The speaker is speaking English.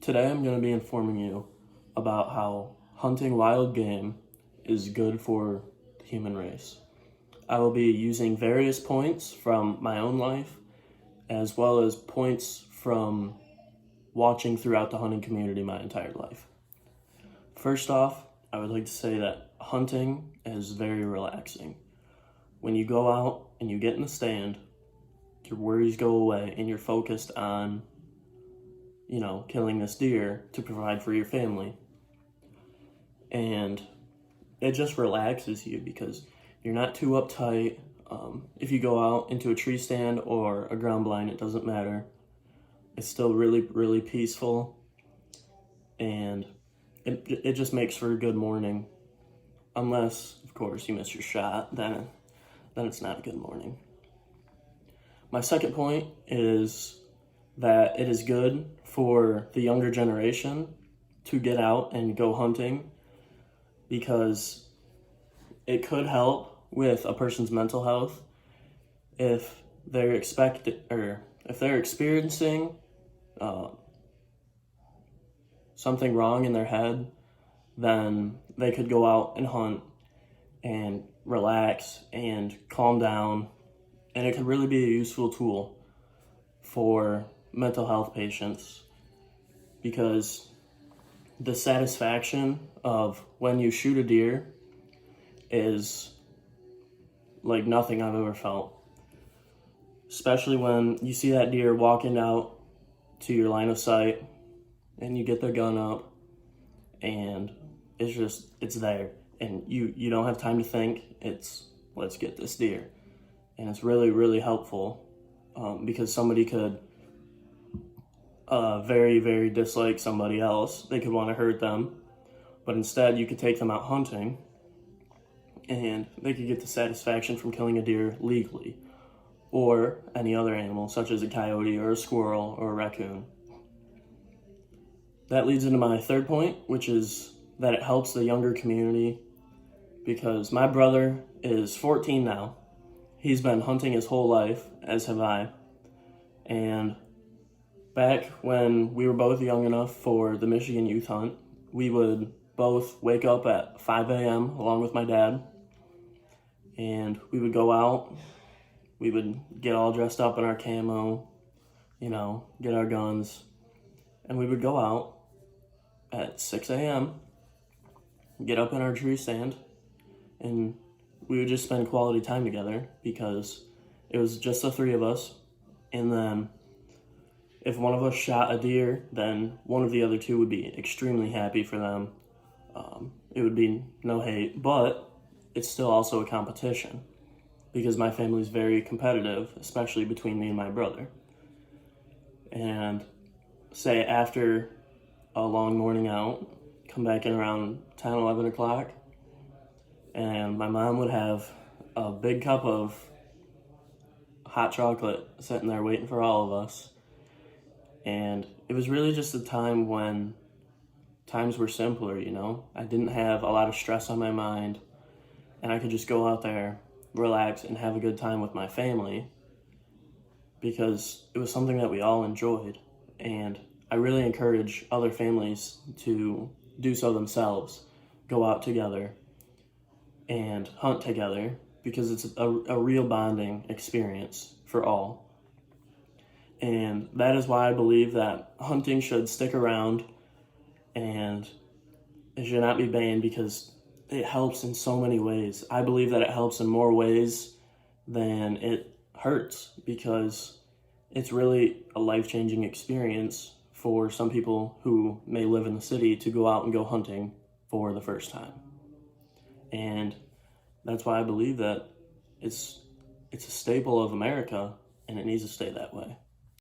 Today I'm going to be informing you about how hunting wild game is good for the human race. I will be using various points from my own life as well as points from watching throughout the hunting community my entire life. First off, I would like to say that hunting is very relaxing. When you go out and you get in the stand, your worries go away and you're focused on killing this deer to provide for your family. And it just relaxes you because you're not too uptight. If you go out into a tree stand or a ground blind, it doesn't matter. It's still really, really peaceful. And it just makes for a good morning. Unless, of course, you miss your shot, then it's not a good morning. My second point is that it is good for the younger generation to get out and go hunting because it could help with a person's mental health if they're experiencing something wrong in their head. Then they could go out and hunt and relax and calm down, and it could really be a useful tool for mental health patients because the satisfaction of when you shoot a deer is like nothing I've ever felt. Especially when you see that deer walking out to your line of sight and you get the gun up and it's there and you don't have time to think. It's let's get this deer. And it's really, really helpful because somebody could very, very dislike somebody else. They could want to hurt them, but instead you could take them out hunting and they could get the satisfaction from killing a deer legally or any other animal such as a coyote or a squirrel or a raccoon. That leads into my third point, which is that it helps the younger community because my brother is 14 now. He's been hunting his whole life, as have I. And back when we were both young enough for the Michigan Youth Hunt, we would both wake up at 5 a.m. along with my dad. And we would go out. We would get all dressed up in our camo, get our guns. And we would go out at 6 a.m., get up in our tree stand, and we would just spend quality time together because it was just the three of us. And then if one of us shot a deer, then one of the other two would be extremely happy for them. It would be no hate, but it's still also a competition because my family's very competitive, especially between me and my brother. And say after a long morning out, come back in around 10, 11 o'clock, and my mom would have a big cup of hot chocolate sitting there waiting for all of us. And it was really just a time when times were simpler, I didn't have a lot of stress on my mind, and I could just go out there, relax, and have a good time with my family because it was something that we all enjoyed. And I really encourage other families to do so themselves, go out together and hunt together because it's a real bonding experience for all. And that is why I believe that hunting should stick around and it should not be banned because it helps in so many ways. I believe that it helps in more ways than it hurts because it's really a life-changing experience for some people who may live in the city to go out and go hunting for the first time. And that's why I believe that it's a staple of America and it needs to stay that way.